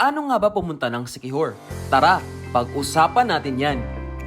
Paano nga ba pumunta ng Siquijor? Tara, pag-usapan natin yan.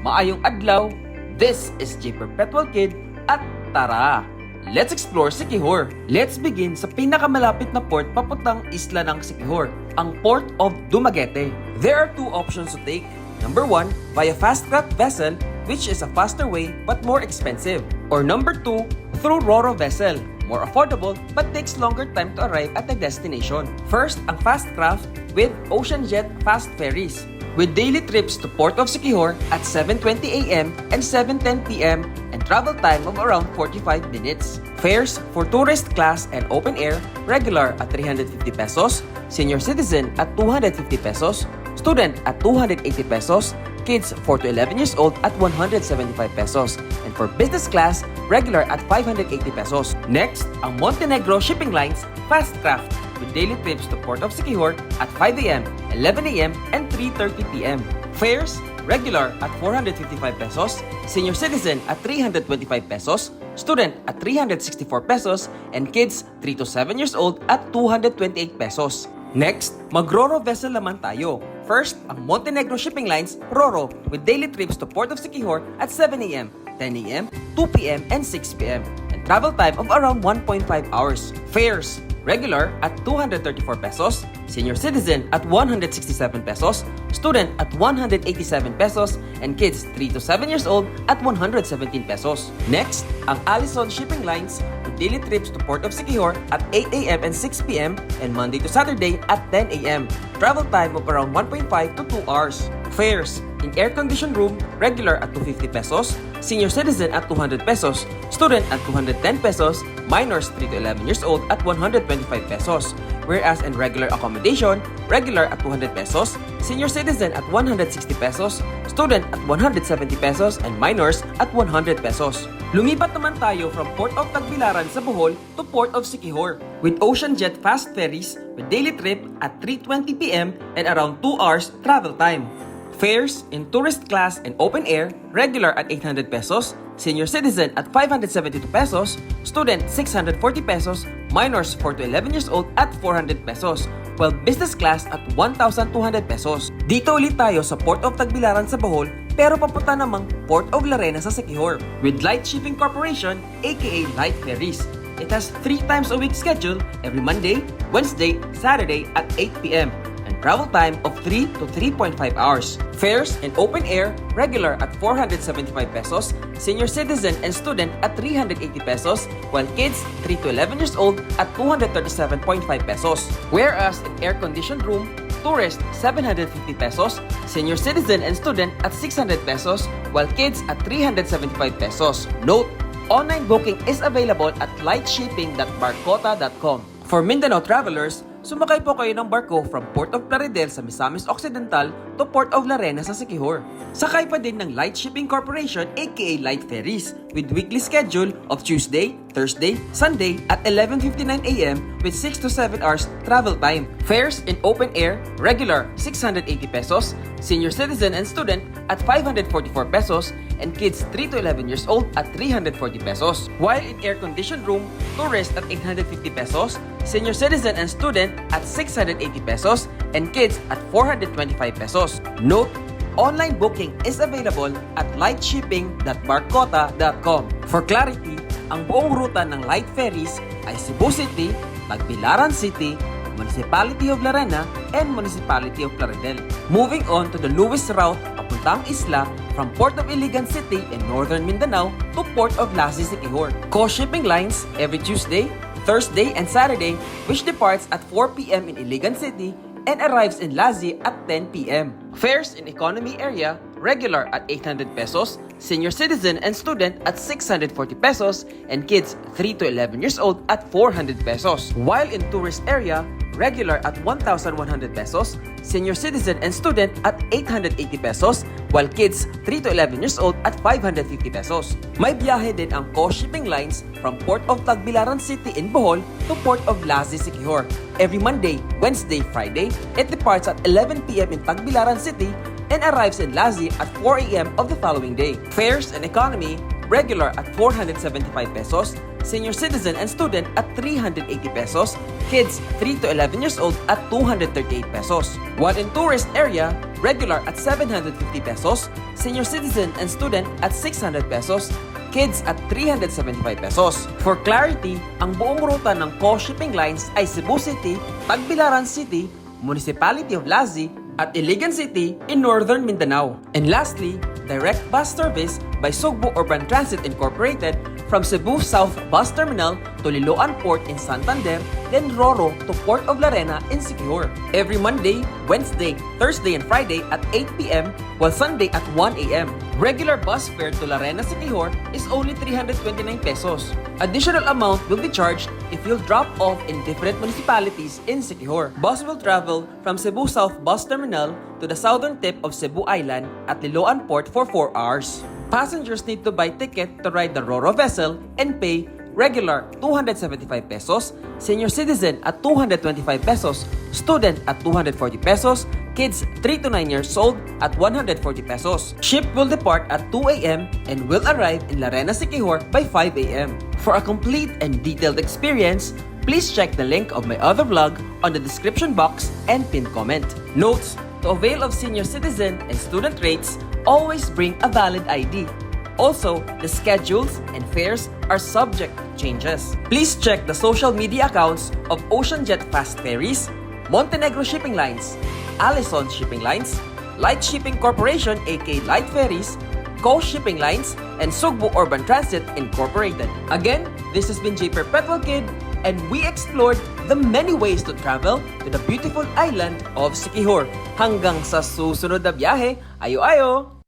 Maayong adlaw, this is J Perpetual Kid at tara! Let's explore Siquijor. Let's begin sa pinakamalapit na port papuntang isla ng Siquijor, ang Port of Dumaguete. There are two options to take. Number 1, via fast-craft vessel, which is a faster way but more expensive. Or number 2, through Ro-Ro vessel, more affordable but takes longer time to arrive at the destination. First, ang fast craft with Ocean Jet fast ferries, with daily trips to Port of Siquijor at 7:20 a.m. and 7:10 p.m. and travel time of around 45 minutes. Fares for tourist class and open air, regular at 350 pesos, senior citizen at 250 pesos, student at 280 pesos, kids 4 to 11 years old at 175 pesos, and for business class, regular at 580 pesos. Next, ang Montenegro Shipping Lines Fast Craft with daily trips to Port of Siquijor at 5 a.m., 11 a.m., and 3:30 p.m. Fares, regular at 455 pesos, senior citizen at 325 pesos, student at 364 pesos, and kids 3 to 7 years old at 228 pesos. Next, mag-Ro-Ro vessel naman tayo. First, ang Montenegro Shipping Lines Ro-Ro with daily trips to Port of Siquijor at 7 a.m., 10 a.m., 2 p.m., and 6 p.m. and travel time of around 1.5 hours. Fares, regular at 234 pesos, senior citizen at 167 pesos, student at 187 pesos, and kids 3 to 7 years old at 117 pesos. Next, ang Allison Shipping Lines with daily trips to Port of Siquijor at 8 a.m. and 6 p.m. and Monday to Saturday at 10 a.m. Travel time of around 1.5 to 2 hours. Fares, in air-conditioned room, regular at 250 pesos, senior citizen at 200 pesos, student at 210 pesos, minors 3 to 11 years old at 125 pesos. Whereas in regular accommodation, regular at 200 pesos, senior citizen at 160 pesos, student at 170 pesos, and minors at 100 pesos. Lumipat naman tayo from Port of Tagbilaran sa Bohol to Port of Siquijor with Ocean Jet fast ferries with daily trip at 3:20 p.m. and around 2 hours travel time. Fares in tourist class and open air, regular at 800 pesos, senior citizen at 572 pesos, student 640 pesos, minors 4 to 11 years old at 400 pesos, while business class at 1,200 pesos. Dito ulit tayo sa Port of Tagbilaran sa Bohol, pero papunta namang Port of Larena sa Siquijor with Light Shipping Corporation aka Light Ferries. It has 3 times a week schedule every Monday, Wednesday, Saturday at 8 p.m. and travel time of 3 to 3.5 hours. Fares in open air, regular at 475 pesos, senior citizen and student at 380 pesos, while kids 3 to 11 years old at 237.5 pesos. Whereas in air-conditioned room, tourist 750 pesos, senior citizen and student at 600 pesos, while kids at 375 pesos. Note, online booking is available at lightshipping.barcota.com. For Mindanao travelers, sumakay po kayo ng barko from Port of Plaridel sa Misamis Occidental to Port of Larena sa Siquijor. Sakay pa din ng Light Shipping Corporation aka Light Ferries with weekly schedule of Tuesday, Thursday, Sunday at 11:59 a.m. with 6 to 7 hours travel time. Fares in open air, regular 680 pesos, senior citizen and student at 544 pesos, and kids 3 to 11 years old at 340 pesos. While in air-conditioned room, tourist at 850 pesos, senior citizen and student at 680 pesos, and kids at 425 pesos. Note, online booking is available at lightshipping.barcota.com. For clarity, ang buong ruta ng Light Ferries ay Cebu City, Tagbilaran City, Municipality of Larena, and Municipality of Plaridel. Moving on to the newest route papuntang isla from Port of Iligan City in northern Mindanao to Port of Lassi, Siquijor. Co-shipping lines every Tuesday, Thursday, and Saturday, which departs at 4 p.m. in Iligan City and arrives in Lassi at 10 p.m. Fares in economy area, regular at 800 pesos, senior citizen and student at 640 pesos, and kids 3 to 11 years old at 400 pesos. While in tourist area, regular at 1,100 pesos, senior citizen and student at 880 pesos, while kids 3 to 11 years old at 550 pesos. May biyahe din ang co-shipping lines from Port of Tagbilaran City in Bohol to Port of Lassi, Siquijor. Every Monday, Wednesday, Friday, it departs at 11 p.m. in Tagbilaran City and arrives in Lassi at 4 a.m. of the following day. Fares and economy, regular at 475 pesos, senior citizen and student at 380 pesos, kids 3 to 11 years old at 238 pesos. While in tourist area, regular at 750 pesos, senior citizen and student at 600 pesos, kids at 375 pesos. For clarity, ang buong ruta ng co-shipping lines ay Cebu City, Tagbilaran City, Municipality of Lazi, at Iligan City in Northern Mindanao. And lastly, direct bus service by Cebu Urban Transit Incorporated from Cebu South Bus Terminal to Liloan Port in Santander, then Roro to Port of Larena in Siquijor. Every Monday, Wednesday, Thursday, and Friday at 8 p.m. while Sunday at 1 a.m. Regular bus fare to Larena Siquijor is only 329 pesos. Additional amount will be charged if you'll drop off in different municipalities in Siquijor. Bus will travel from Cebu South Bus Terminal to the southern tip of Cebu Island at Liloan Port for 4 hours. Passengers need to buy ticket to ride the Roro vessel and pay regular 275 pesos, senior citizen at 225 pesos, student at 240 pesos, kids 3 to 9 years old at 140 pesos. Ship will depart at 2 a.m. and will arrive in Larena Siquijor by 5 a.m. For a complete and detailed experience, please check the link of my other vlog on the description box and pinned comment. Notes: to avail of senior citizen and student rates, always bring a valid ID. Also, the schedules and fares are subject to changes. Please check the social media accounts of OceanJet Fast Ferries, Montenegro Shipping Lines, Allison Shipping Lines, Light Shipping Corporation aka Light Ferries, Coast Shipping Lines, and Cebu Urban Transit Incorporated. Again, this has been J. Perpetual Kid, and we explored the many ways to travel to the beautiful island of Siquijor. Hanggang sa susunod na biyahe, ayo-ayo!